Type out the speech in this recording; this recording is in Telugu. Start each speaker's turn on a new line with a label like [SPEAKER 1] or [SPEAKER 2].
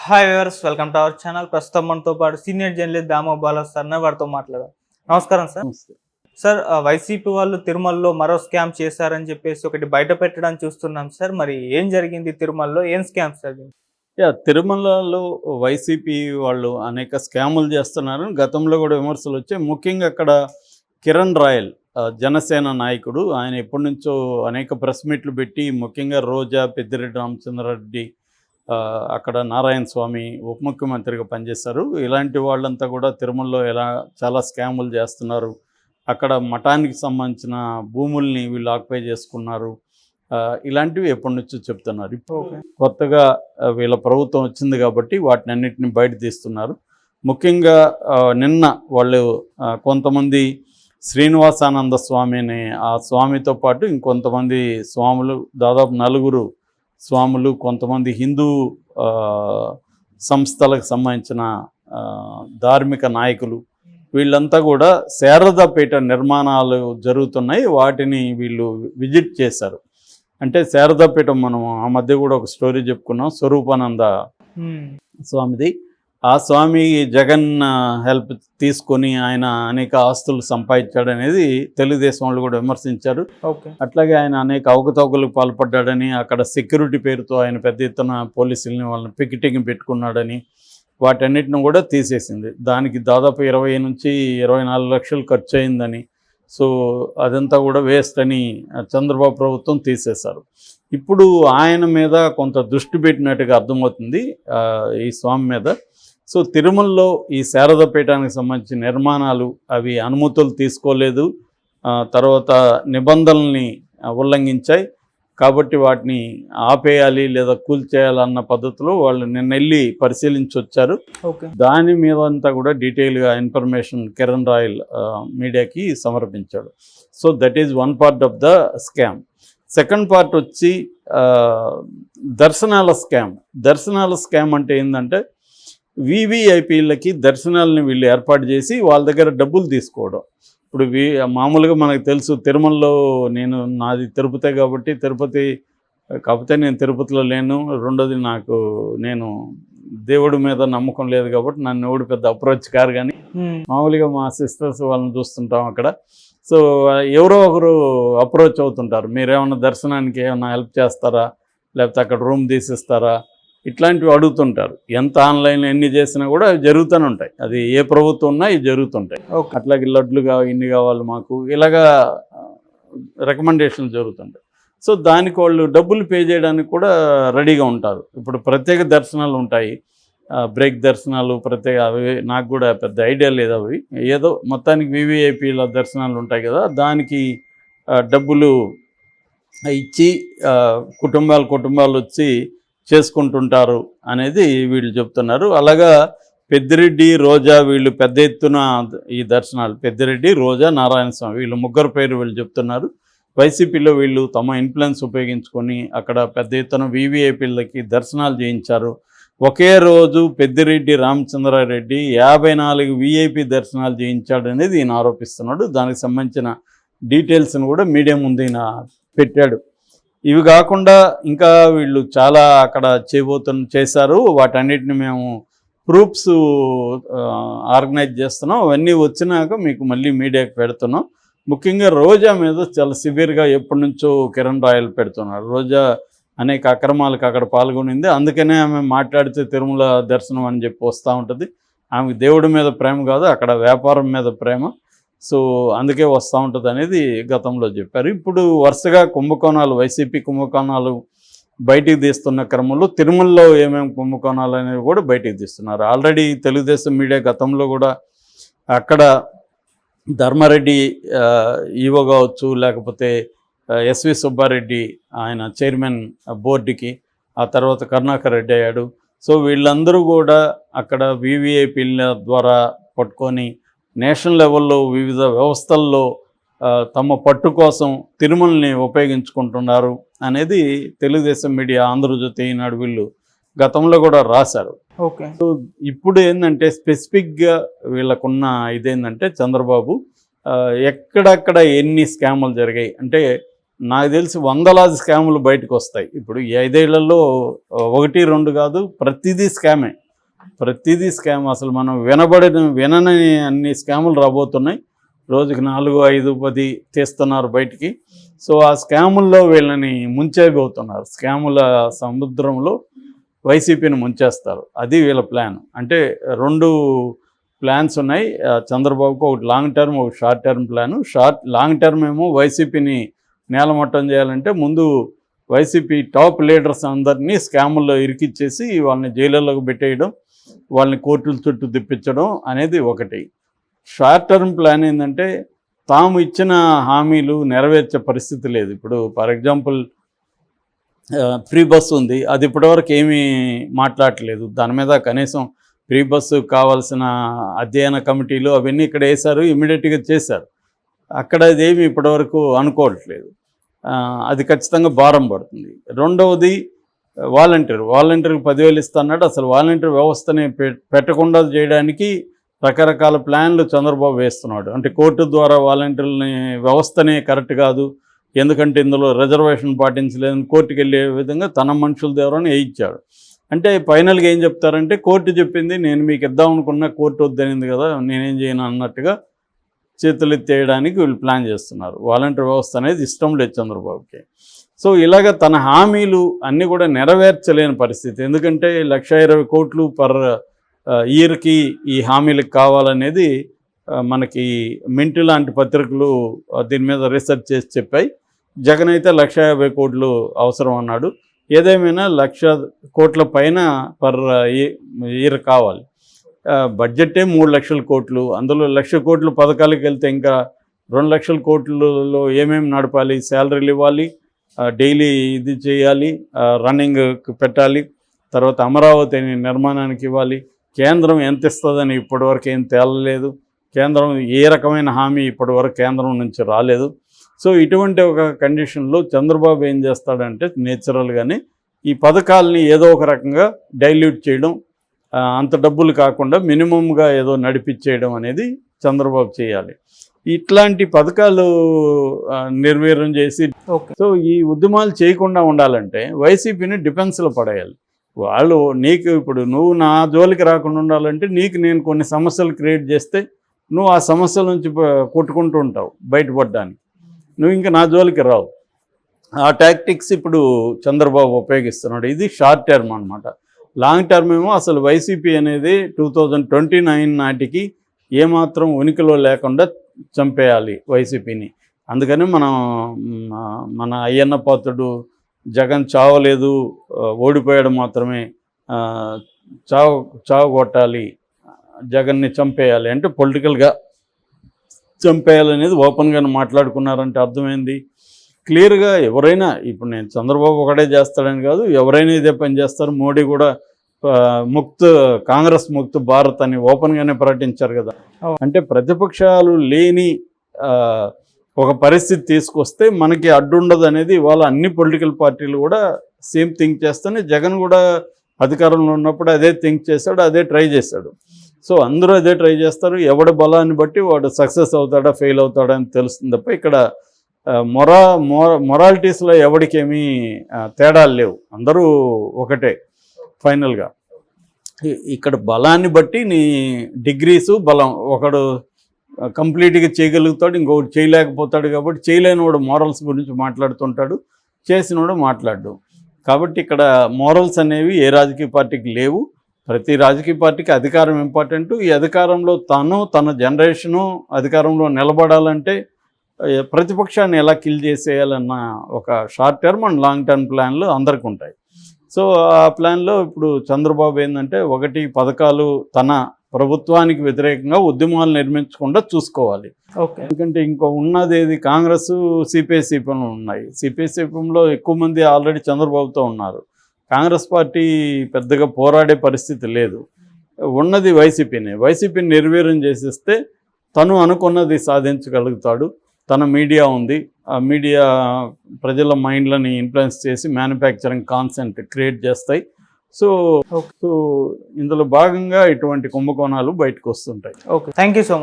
[SPEAKER 1] Hi viewers, welcome to our channel. ప్రస్తుతం మనతో పాటు senior journalist Damoh Bala sir వారితో మాట్లాడారు. నమస్కారం సార్.
[SPEAKER 2] నమస్తే.
[SPEAKER 1] సార్, వైసీపీ వాళ్ళు తిరుమలలో మరో స్కామ్ చేశారని చెప్పేసి ఒకటి బయట పెట్టడానికి చూస్తున్నాం సార్. మరి ఏం జరిగింది తిరుమలలో? ఏం స్కామ్ సార్?
[SPEAKER 2] తిరుమలలో వైసీపీ వాళ్ళు అనేక స్కాములు చేస్తున్నారు. గతంలో కూడా విమర్శలు వచ్చాయి. ముఖ్యంగా అక్కడ కిరణ్ రాయల్ జనసేన నాయకుడు, ఆయన ఎప్పటి నుంచో అనేక ప్రెస్ మీట్లు పెట్టి ముఖ్యంగా రోజా, పెద్దిరెడ్డి రామచంద్రారెడ్డి, అక్కడ నారాయణ స్వామి ఉప ముఖ్యమంత్రిగా పనిచేశారు. ఇలాంటి వాళ్ళంతా కూడా తిరుమలలో చాలా స్కాములు చేస్తున్నారు. అక్కడ మఠానికి సంబంధించిన భూముల్ని వీళ్ళు ఆక్యుపై చేసుకున్నారు. ఇలాంటివి ఎప్పటి నుంచో చెప్తున్నారు. ఇప్పుడు కొత్తగా వీళ్ళ ప్రభుత్వం వచ్చింది కాబట్టి వాటిని అన్నింటిని బయట తీస్తున్నారు. ముఖ్యంగా నిన్న వాళ్ళు కొంతమంది శ్రీనివాసానంద స్వామి అనే ఆ స్వామితో పాటు ఇంకొంతమంది స్వాములు, దాదాపు 4 స్వాములు, కొంతమంది హిందూ సంస్థలకు సంబంధించిన ధార్మిక నాయకులు, వీళ్ళంతా కూడా శారదాపీఠ నిర్మాణాలు జరుగుతున్నాయి, వాటిని వీళ్ళు విజిట్ చేశారు. అంటే శారదాపీఠం మనం ఆ మధ్య కూడా ఒక స్టోరీ చెప్పుకున్నాం, స్వరూపానంద స్వామిది. ఆ స్వామి జగన్ హెల్ప్ తీసుకొని ఆయన అనేక ఆస్తులు సంపాదించాడనేది తెలుగుదేశం వాళ్ళు కూడా విమర్శించారు. అట్లాగే ఆయన అనేక అవకతవకలకు పాల్పడ్డాడని, అక్కడ సెక్యూరిటీ పేరుతో ఆయన పెద్ద ఎత్తున పోలీసుల్ని వాళ్ళని పికెటింగ్ పెట్టుకున్నాడని వాటన్నిటిని కూడా తీసేసింది. దానికి దాదాపు 20 నుంచి 24 లక్షలు ఖర్చు అయిందని, సో అదంతా కూడా వేస్ట్ అని చంద్రబాబు ప్రభుత్వం తీసేశారు. ఇప్పుడు ఆయన మీద కొంత దృష్టి పెట్టినట్టుగా అర్థమవుతుంది ఈ స్వామి మీద. సో తిరుమలలో ఈ శారదాపీఠానికి సంబంధించిన నిర్మాణాలు అవి అనుమతులు తీసుకోలేదు, తర్వాత నిబంధనల్ని ఉల్లంఘించాయి కాబట్టి వాటిని ఆపేయాలి లేదా కూల్చేయాలన్న పద్ధతిలో వాళ్ళు నిన్న వెళ్ళి పరిశీలించి వచ్చారు. దాని మీద అంతా కూడా డీటెయిల్గా ఇన్ఫర్మేషన్ కిరణ్ రాయల్ మీడియాకి సమర్పించాడు. So that is one part of the scam. Second part వచ్చి దర్శనాల స్కామ్. దర్శనాల స్కామ్ అంటే ఏంటంటే వివిఐపీలకి దర్శనాలని వీళ్ళు ఏర్పాటు చేసి వాళ్ళ దగ్గర డబ్బులు తీసుకోవడం. ఇప్పుడు మామూలుగా మనకు తెలుసు, తిరుమలలో నాది తిరుపతి కాబట్టి తిరుపతి కాకపోతే నేను తిరుపతిలో లేను, రెండోది నేను దేవుడి మీద నమ్మకం లేదు కాబట్టి నన్ను ఎవడు పెద్ద అప్రోచ్ కారు. కానీ మామూలుగా మా సిస్టర్స్ వాళ్ళని చూస్తుంటాం అక్కడ. సో ఎవరో ఒకరు అప్రోచ్ అవుతుంటారు, మీరేమన్నా దర్శనానికి ఏమన్నా హెల్ప్ చేస్తారా, లేకపోతే అక్కడ రూమ్ తీసిస్తారా, ఇట్లాంటివి అడుగుతుంటారు. ఎంత ఆన్లైన్లో ఎన్ని చేసినా కూడా అవి జరుగుతూనే ఉంటాయి. అది ఏ ప్రభుత్వం ఉన్నా ఇవి జరుగుతుంటాయి. అట్లాగే లడ్లుగా ఇన్ని కావాలి మాకు, ఇలాగా రికమెండేషన్లు జరుగుతుంటాయి. సో దానికి వాళ్ళు డబ్బులు పే చేయడానికి కూడా రెడీగా ఉంటారు. ఇప్పుడు ప్రత్యేక దర్శనాలు ఉంటాయి, బ్రేక్ దర్శనాలు ప్రత్యేక, అవి నాకు కూడా పెద్ద ఐడియా లేదు. అవి ఏదో మొత్తానికి వివిఐపీల దర్శనాలు ఉంటాయి కదా, దానికి డబ్బులు ఇచ్చి కుటుంబాలు వచ్చి చేసుకుంటుంటారు అనేది వీళ్ళు చెప్తున్నారు. అలాగా పెద్దిరెడ్డి, రోజా వీళ్ళు పెద్ద ఎత్తున ఈ దర్శనాలు, పెద్దిరెడ్డి, రోజా, నారాయణ స్వామి వీళ్ళు 3 పేరు వీళ్ళు చెప్తున్నారు. వైసీపీలో వీళ్ళు తమ ఇన్ఫ్లుయెన్స్ ఉపయోగించుకొని అక్కడ పెద్ద ఎత్తున వివిఐపీలకి దర్శనాలు చేయించారు. ఒకే రోజు పెద్దిరెడ్డి రామచంద్రారెడ్డి 54 విఐపీ దర్శనాలు చేయించాడు అనేది ఈయన ఆరోపిస్తున్నాడు. దానికి సంబంధించిన డీటెయిల్స్ని కూడా మీడియా ముందు ఈయన పెట్టాడు. ఇవి కాకుండా ఇంకా వీళ్ళు చాలా అక్కడ చేశారు. వాటన్నిటిని మేము ప్రూఫ్స్ ఆర్గనైజ్ చేస్తున్నాం, అవన్నీ వచ్చినాక మీకు మళ్ళీ మీడియాకి పెడుతున్నాం. ముఖ్యంగా రోజా మీద చాలా సివియర్గా ఎప్పటి నుంచో కిరణ్ రాయల్ పెడుతున్నారు. రోజా అనేక అక్రమాలకు అక్కడ పాల్గొనింది, అందుకనే ఆమె మాట్లాడితే తిరుమల దర్శనం అని చెప్పి వస్తూ ఉంటుంది. ఆమెకు దేవుడి మీద ప్రేమ కాదు, అక్కడ వ్యాపారం మీద ప్రేమ. సో అందుకే వస్తూ ఉంటుంది అనేది గతంలో చెప్పారు. ఇప్పుడు వరుసగా కుంభకోణాలు, వైసీపీ కుంభకోణాలు బయటికి తీస్తున్న క్రమంలో తిరుమలలో ఏమేమి కుంభకోణాలు అనేవి కూడా బయటికి తీస్తున్నారు. ఆల్రెడీ తెలుగుదేశం మీడియా గతంలో కూడా అక్కడ ధర్మారెడ్డి ఈవో కావచ్చు, లేకపోతే ఎస్వి సుబ్బారెడ్డి ఆయన చైర్మన్ బోర్డుకి, ఆ తర్వాత కరుణాకర్ రెడ్డి అయ్యాడు. సో వీళ్ళందరూ కూడా అక్కడ వివిఐపీల ద్వారా పట్టుకొని నేషనల్ లెవెల్లో వివిధ వ్యవస్థల్లో తమ పట్టు కోసం తిరుమలని ఉపయోగించుకుంటున్నారు అనేది తెలుగుదేశం మీడియా, ఆంధ్రజ్యోతి, ఈనాడు వీళ్ళు గతంలో కూడా రాశారు. సో ఇప్పుడు ఏంటంటే స్పెసిఫిక్గా వీళ్ళకున్న ఇదేంటంటే చంద్రబాబు ఎక్కడెక్కడ ఎన్ని స్కాములు జరిగాయి అంటే నాకు తెలిసి వందలాది స్కాములు బయటకు వస్తాయి. ఇప్పుడు ఈ 5 ఏళ్లలో 1, 2 కాదు, ప్రతిదీ స్కామే. ప్రతిదీ స్కామ్. అసలు మనం వినని అన్ని స్కాములు రాబోతున్నాయి. రోజుకి 4, 5, 10 తీస్తున్నారు బయటికి. సో ఆ స్కాముల్లో వీళ్ళని ముంచేయబోతున్నారు. స్కాముల సముద్రంలో వైసీపీని ముంచేస్తారు. అది వీళ్ళ ప్లాన్. అంటే 2 ప్లాన్స్ ఉన్నాయి చంద్రబాబుకు. ఒకటి లాంగ్ టర్మ్, ఒక short term plan. Long term ఏమో వైసీపీని నేలమట్టం చేయాలంటే ముందు వైసీపీ టాప్ లీడర్స్ అందరినీ స్కాముల్లో ఇరికిచ్చేసి వాళ్ళని జైళ్ళలోకి పెట్టేయడం, వాళ్ళని కోర్టుల చుట్టూ తిప్పించడం అనేది ఒకటి. షార్ట్ టర్మ్ ప్లాన్ ఏంటంటే తాము ఇచ్చిన హామీలు నెరవేర్చే పరిస్థితి లేదు. ఇప్పుడు ఫర్ ఎగ్జాంపుల్ ఫ్రీ బస్సు ఉంది, అది ఇప్పటివరకు ఏమీ మాట్లాడట్లేదు. దాని మీద కనీసం ఫ్రీ బస్సు కావాల్సిన అధ్యయన కమిటీలు అవన్నీ ఇక్కడ వేశారు, ఇమీడియట్గా చేశారు. అక్కడ అదేమి ఇప్పటివరకు అనుకోవట్లేదు. అది ఖచ్చితంగా భారం పడుతుంది. రెండవది వాలంటీర్కి 10,000 ఇస్తాన్నాడు. అసలు వాలంటీర్ వ్యవస్థని పెట్టకుండా చేయడానికి రకరకాల ప్లాన్లు చంద్రబాబు వేస్తున్నాడు. అంటే కోర్టు ద్వారా వాలంటీర్లని వ్యవస్థనే కరెక్ట్ కాదు, ఎందుకంటే ఇందులో రిజర్వేషన్ పాటించలేదని కోర్టుకు వెళ్ళే విధంగా తన మనుషుల ద్వారానే వేయించాడు. అంటే ఫైనల్గా ఏం చెప్తారంటే కోర్టు చెప్పింది, నేను మీకు ఇద్దాం అనుకున్న కోర్టు వద్దనింది కదా, నేనేం చేయను అన్నట్టుగా చేతులు ఎత్తేయడానికి వీళ్ళు ప్లాన్ చేస్తున్నారు. వాలంటీర్ వ్యవస్థ అనేది ఇష్టం లేదు చంద్రబాబుకి. సో ఇలాగ తన హామీలు అన్నీ కూడా నెరవేర్చలేని పరిస్థితి. ఎందుకంటే 1,20,000 కోట్లు పర్ ఇయర్కి ఈ హామీలకు కావాలనేది మనకి మింటు లాంటి పత్రికలు దీని మీద రీసెర్చ్ చేసి చెప్పాయి. జగన్ అయితే 1,50,000 కోట్లు అవసరం అన్నాడు. ఏదేమైనా 1,00,000 కోట్ల పైన పర్ ఇయర్ కావాలి. బడ్జెటే 3,00,000 కోట్లు. అందులో 1,00,000 కోట్లు పథకాలకు వెళ్తే ఇంకా 2,00,000 కోట్లలో ఏమేమి నడపాలి? శాలరీలు ఇవ్వాలి, డైలీ ఇది చేయాలి, రన్నింగ్ పెట్టాలి, తర్వాత అమరావతి నిర్మాణానికి ఇవ్వాలి. కేంద్రం ఎంత ఇస్తుందని ఇప్పటివరకు ఏం తేలలేదు. కేంద్రం ఏ రకమైన హామీ ఇప్పటివరకు కేంద్రం నుంచి రాలేదు. సో ఇటువంటి ఒక కండిషన్లో చంద్రబాబు ఏం చేస్తాడంటే నేచురల్గానే ఈ పథకాలని ఏదో ఒక రకంగా డైల్యూట్ చేయడం, అంత డబ్బులు కాకుండా మినిమంగా ఏదో నడిపించేయడం అనేది చంద్రబాబు చేయాలి. ఇట్లాంటి పథకాలు నిర్వీర్యం చేసి సో ఈ ఉద్యమాలు చేయకుండా ఉండాలంటే వైసీపీని డిఫెన్స్లో పడేయాలి. వాళ్ళు నీకు ఇప్పుడు నువ్వు నా జోలికి రాకుండా ఉండాలంటే నీకు నేను కొన్ని సమస్యలు క్రియేట్ చేస్తే నువ్వు ఆ సమస్యల నుంచి కొట్టుకుంటూ ఉంటావు బయటపడడానికి. నువ్వు ఇంకా నా జోలికి రావు. ఆ టాక్టిక్స్ ఇప్పుడు చంద్రబాబు ఉపయోగిస్తున్నాడు. ఇది షార్ట్ టర్మ్ అనమాట. లాంగ్ టర్మ్ ఏమో అసలు వైసీపీ అనేది 2029 నాటికి ఏమాత్రం ఉనికిలో లేకుండా చంపేయాలి వైసీపీని. అందుకని మన అయ్యన్న పాత్రుడు జగన్ చావలేదు, ఓడిపోయాడు మాత్రమే, చావు కొట్టాలి, జగన్ని చంపేయాలి అంటే పొలిటికల్గా చంపేయాలనేది ఓపెన్గా మాట్లాడుకున్నారంటే అర్థమైంది. క్లియర్గా ఎవరైనా ఇప్పుడు నేను చంద్రబాబు ఒకటే చేస్తాడని కాదు, ఎవరైనా ఇదే పని చేస్తారు. మోడీ కూడా కాంగ్రెస్ ముక్త్ భారత్ అని ఓపెన్గానే ప్రకటించారు కదా. అంటే ప్రతిపక్షాలు లేని ఒక పరిస్థితి తీసుకొస్తే మనకి అడ్డుండదు అనేది ఇవాళ అన్ని పొలిటికల్ పార్టీలు కూడా సేమ్ థింక్ చేస్తేనే జగన్ కూడా అధికారంలో ఉన్నప్పుడు అదే థింక్ చేశాడు, అదే ట్రై చేశాడు. సో అందరూ అదే ట్రై చేస్తారు. ఎవడి బలాన్ని బట్టి వాడు సక్సెస్ అవుతాడా ఫెయిల్ అవుతాడా అని తెలుస్తుంది తప్ప ఇక్కడ మొరాలిటీస్లో ఎవరికేమీ తేడాలు లేవు. అందరూ ఒకటే ఫైనల్గా. ఇక్కడ బలాన్ని బట్టి నీ డిగ్రీసు బలం, ఒకడు కంప్లీట్గా చేయగలుగుతాడు, ఇంకొకటి చేయలేకపోతాడు. కాబట్టి చేయలేనివాడు మోరల్స్ గురించి మాట్లాడుతుంటాడు, చేసినవాడు మాట్లాడు. కాబట్టి ఇక్కడ మోరల్స్ అనేవి ఏ రాజకీయ పార్టీకి లేవు. ప్రతి రాజకీయ పార్టీకి అధికారం ఇంపార్టెంట్. ఈ అధికారంలో తన జనరేషను అధికారంలో నిలబడాలంటే ప్రతిపక్షాన్ని ఎలా కిల్ చేసేయాలన్న ఒక short term and long term ప్లాన్లు అందరికీ ఉంటాయి. సో ఆ ప్లాన్లో ఇప్పుడు చంద్రబాబు ఏంటంటే ఒకటి పథకాలు తన ప్రభుత్వానికి వ్యతిరేకంగా ఉద్యమాలు నిర్మించకుండా చూసుకోవాలి. ఎందుకంటే ఇంకో ఉన్నది ఏది కాంగ్రెస్ సిపిఐ-సిపిఎంలు ఉన్నాయి. సిపిఐ-సిపిఎంలో ఎక్కువ మంది ఆల్రెడీ చంద్రబాబుతో ఉన్నారు. కాంగ్రెస్ పార్టీ పెద్దగా పోరాడే పరిస్థితి లేదు. ఉన్నది వైసీపీని నిర్వీర్యం చేసేస్తే తను అనుకున్నది సాధించగలుగుతాడు. తన మీడియా ఉంది, ఆ మీడియా ప్రజల మైండ్లని ఇన్ఫ్లుయెన్స్ చేసి మ్యానుఫ్యాక్చరింగ్ కాన్సెప్ట్ క్రియేట్ చేస్తాయి. సో ఇందులో భాగంగా ఇటువంటి కుంభకోణాలు బయటకు వస్తుంటాయి.
[SPEAKER 1] Okay, thank you so much.